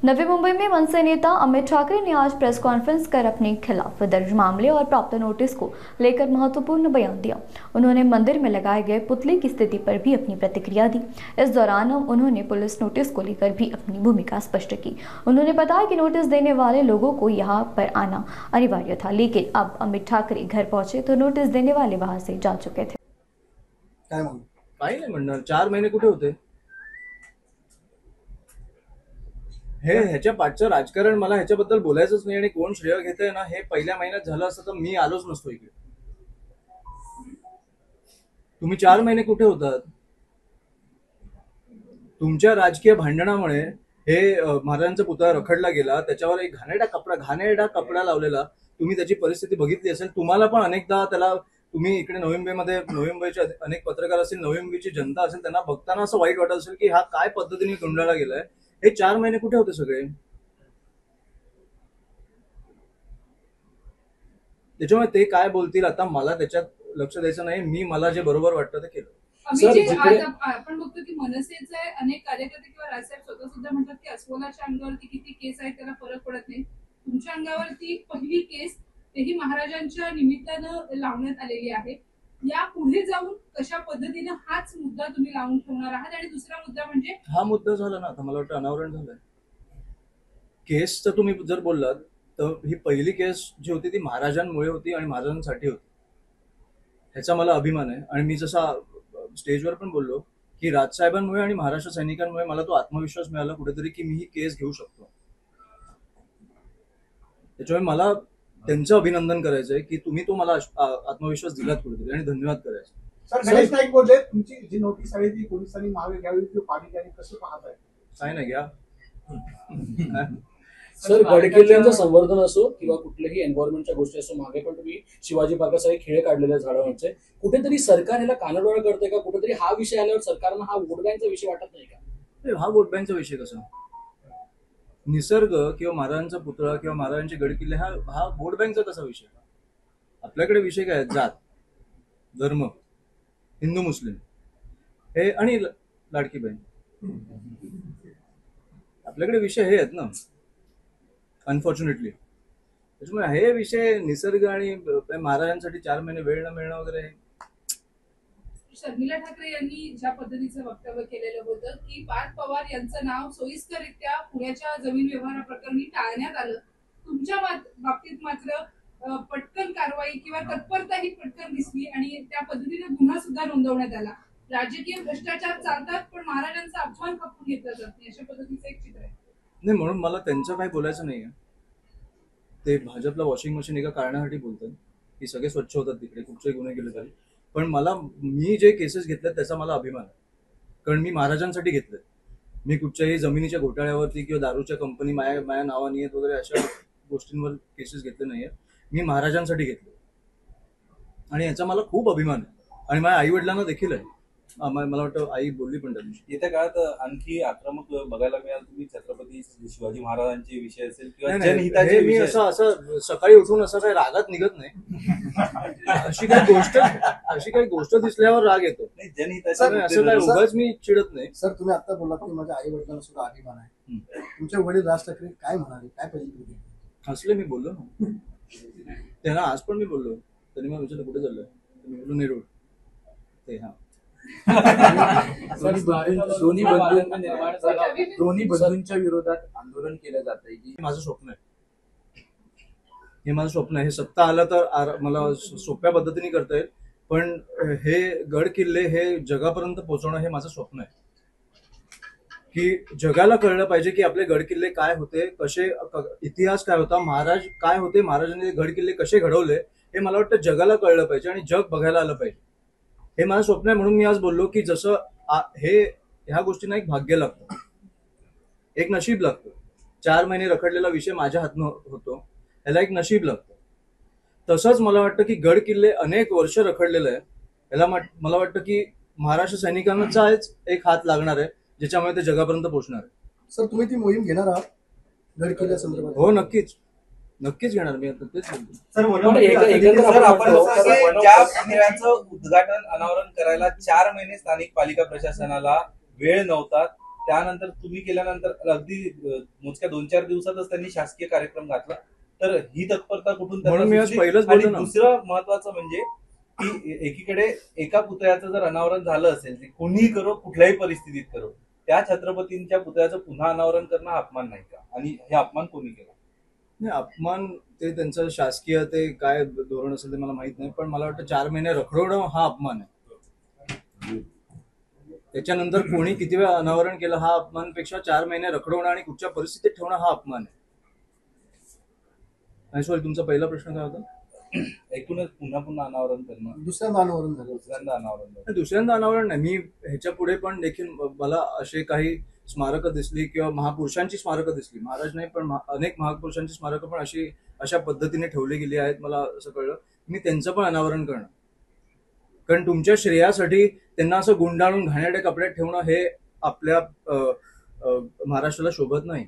नवी मुंबई में मनसे नेता अमित ठाकरे ने आज प्रेस कॉन्फ्रेंस कर अपने खिलाफ दर्ज मामले और प्राप्त नोटिस को लेकर महत्वपूर्ण बयान दिया। उन्होंने मंदिर में लगाए गए पुतले की स्थिति पर भी अपनी प्रतिक्रिया दी। इस दौरान उन्होंने पुलिस नोटिस को लेकर भी अपनी भूमिका स्पष्ट की। उन्होंने बताया कि नोटिस देने वाले लोगों को यहाँ पर आना अनिवार्य था, लेकिन अब अमित ठाकरे घर पहुंचे तो नोटिस देने वाले वहां से जा चुके थे। काही नाही म्हणणार, 4 महिने कुठे होते हे ह्याच्या पाठचं राजकारण मला ह्याच्याबद्दल बोलायचंच नाही। आणि कोण श्रेय घेतंय ना, हे पहिल्या महिन्यात झालं असतं तर मी आलोच नसतो इकडे। तुम्ही 4 महिने कुठे होतात? तुमच्या राजकीय भांडणामुळे हे महाराजांचा पुतळा रखडला गेला, त्याच्यावर एक घाणेरडा कपडा लावलेला। तुम्ही त्याची परिस्थिती बघितली असेल, तुम्हाला पण अनेकदा त्याला तुम्ही इकडे नवी मुंबईचे अनेक पत्रकार असतील, नवी मुंबईची जनता असेल, त्यांना बघताना असं वाईट वाटत असेल की हा काय पद्धतीने गुंडाळला गेलाय। हे 4 महिने कुठे होते सगळे? त्याच्यामुळे ते काय बोलतील आता मला त्याच्यात लक्ष द्यायचं नाही। मला जे बरोबर वाटतं ते केलं। आपण बघतो की मनसेचे अनेक कार्यकर्ते किंवा राजसाहेब स्वतः सुद्धा म्हणतात की अस्वलाच्या अंगावरती किती केस आहेत त्याला फरक पडत नाही। तुमच्या अंगावरती पहिली केस तेही महाराजांच्या निमित्तानं लावण्यात आलेली आहे। या पुढे जाऊन कशा पद्धतीने हाच मुद्दा तुम्ही लावून ठेवणार आहात? आणि दुसरा मुद्दा म्हणजे हा मुद्दा झाला ना, आता मला वाटतं अनावरण झालंय केसचं। तुम्ही जर बोललात तर ही पहिली केस जी होती ती महाराजांमुळे होती आणि महाराजांसाठी होती, ह्याचा मला अभिमान आहे। आणि मी जसा स्टेजवर पण बोललो की राजसाहेबांमुळे आणि महाराष्ट्र सैनिकांमुळे मला तो आत्मविश्वास मिळाला कुठेतरी की मी ही केस घेऊ शकतो। त्याच्यामुळे मला त्यांचं अभिनंदन करायचंय की तुम्ही तो मला आत्मविश्वास दिलात कुठेतरी, आणि धन्यवाद करायचं। सर, गणेश नाईक बोलले तुमची जी नोटीस आहे ती पोलिसांनी मागे घ्यावी किंवा पालिकेने कसं पाहताय? काय नाही घ्या। सर, गडकिल्ल्यांचं संवर्धन असो किंवा कुठल्याही एन्व्हायरमेंटच्या गोष्टी असो, मागे पण तुम्ही शिवाजी पार्कासारखे खेळ काढलेले झाडांचे, कुठेतरी सरकार ह्याला कानाडोळा करते का? कुठेतरी हा विषय आल्यावर सरकारनं हा वोट बँकचा विषय वाटत नाही का? हा वोट बँकचा विषय कसा? निसर्ग किंवा महाराजांचा पुतळा किंवा महाराजांचे गडकिल्ले हा वोट बँकचा कसा विषय? आपल्याकडे विषय काय आहेत? जात, धर्म, हिंदू मुस्लिम हे आणि लाडकी बहीण, आपल्याकडे विषय हे आहेत ना अनफॉर्च्युनेटली। त्याच्यामुळे हे विषय निसर्ग आणि महाराजांसाठी 4 महिने वेळ न मिळणं वगैरे। शर्मिला ठाकरे यांनी ज्या पद्धतीचं वक्तव्य केलेलं होतं की पार्थ पवार यांचं नाव सोयीस्कररित्या पुण्याच्या जमीन व्यवहाराप्रकरणी टाळण्यात आलं, तुमच्या बाबतीत मात्र पटकन कारवाई किंवा तत्परता ही पटकन दिसली आणि त्या पद्धतीने गुन्हा सुद्धा नोंदवण्यात आला। राजकीय भ्रष्टाचार चालतात पण महाराजांचा अपमान खपून घेतला जात नाही, अशा पद्धतीचं एक चित्र आहे। नाही, म्हणून मला त्यांचं काही बोलायचं नाहीये। ते भाजपला वॉशिंग मशीन एका कारणासाठी बोलतात की सगळे स्वच्छ होतात तिकडे, कुठचेही गुन्हे केले तरी। पण मी जे केसेस घेतल्यात त्याचा मला अभिमान आहे, कारण मी महाराजांसाठी घेतले। मी कुठच्याही जमिनीच्या घोटाळ्यावरती किंवा दारूच्या कंपनी माया नावानी आहेत वगैरे अशा गोष्टींवर केसेस घेतले नाहीये। मी महाराजांसाठी घेतले आणि याचा मला खूप अभिमान आहे। आणि माझ्या आई वडिलांना देखील आहे। मला वाटतं आई बोलली पण त्या दिवशी। येत्या काळात आणखी आक्रमक बघायला मिळाल तुम्ही, छत्रपती शिवाजी महाराजांचे विषय असेल किंवा जनहिताचे मी असं सकाळी उठून असं काही रागात निघत नाही। अशी काही गोष्ट दिसल्यावर राग येतो। जनहिताचे असं काही उगाच मी चिडत नाही। सर, तुम्ही आता बोललात की माझ्या आई वडिलांना सुद्धा अभिमान आहे, तुमचे वडील राज ठाकरे काय म्हणाले, काय पाहिजे? हसले, मी बोललो ना त्यांना। आज पण मी बोललो, त्यांनी मला विचारलं कुठे चाललंय, मी बोललो नेरूळ ते। हा, दोन्ही बंधूंच्या विरोधात आंदोलन केलं जात आहे की माझं स्वप्न आहे, हे माझं स्वप्न आहे। हे सत्ता आलं तर मला सोप्या पद्धतीने करता येईल, पण हे गड किल्ले हे जगापर्यंत पोहोचवणं हे माझं स्वप्न आहे। की जगाला कळलं पाहिजे की आपले गड किल्ले काय होते, कसे इतिहास काय होता, महाराज काय होते, महाराजांनी गड किल्ले कसे घडवले, हे मला वाटतं जगाला कळलं पाहिजे आणि जग बघायला आलं पाहिजे। हे माझं स्वप्न आहे। म्हणून मी आज बोललो की जसं ह्या गोष्टींना एक भाग्य लागतं, एक नशीब लागतं। 4 महिने रखडलेला विषय माझ्या हातनं होतो, ह्याला एक नशीब लागतं। तसंच मला वाटतं की गड किल्ले अनेक वर्ष रखडलेलं आहे, याला मला वाटतं की महाराष्ट्र सैनिकांचाच एक हात लागणार आहे, ज्याच्यामुळे ते जगापर्यंत पोहोचणार आहे। सर, तुम्ही ती मोहीम घेणार आहात गड किल्ल्या संदर्भात? हो, नक्कीच घेणार मी। आता तेच बोलतो सर, ज्या मंदिराचं उद्घाटन अनावरण करायला 4 महिने स्थानिक पालिका प्रशासनाला वेळ नव्हता, त्यानंतर तुम्ही केल्यानंतर अगदी मोजक्या 2-4 दिवसातच त्यांनी शासकीय कार्यक्रम घातला. तर ही तत्परता कुठून त्यांना म्हणून मी आज सुचली? पहिलंच आणि बोललो ना. दुसरं महत्वाचं म्हणजे की एकीकडे एका पुतळ्याचं जर अनावरण झालं असेल, ते कोणीही करो, कुठल्याही परिस्थितीत करो, त्या छत्रपतींच्या पुतळ्याचं पुन्हा अनावरण करणं हा अपमान नाही का? आणि हे अपमान कोणी केला? नाही, अपमान ते त्यांचं शासकीय ते काय धोरण असेल ते मला माहित नाही, पण मला वाटतं 4 महिने रखडवणं हा अपमान आहे. त्याच्यानंतर कोणी किती वेळा अनावरण केलं हा अपमानपेक्षा 4 महिने रखडवणं आणि कुठच्या परिस्थितीत ठेवणं हा अपमान आहे. आणि सॉरी, तुमचा पहिला प्रश्न काय होता? एकूणच पुन्हा पुन्हा अनावरण करणं, दुसऱ्यांदा अनावरण झालं. दुसऱ्यांदा अनावरण करणं. दुसऱ्यांदा अनावरण नाही. मी ह्याच्या पुढे पण देखील मला असे काही स्मारकं दिसली किंवा महापुरुषांची स्मारकं दिसली, महाराज नाही पण अनेक महापुरुषांची स्मारकं पण अशा पद्धतीने ठेवली गेली आहेत. मला असं कळलं मी त्यांचं पण अनावरण करणं, कारण तुमच्या श्रेयासाठी त्यांना असं गुंडाळून घाणेरड्या कपड्यात ठेवणं हे आपल्या महाराष्ट्राला शोभत नाही.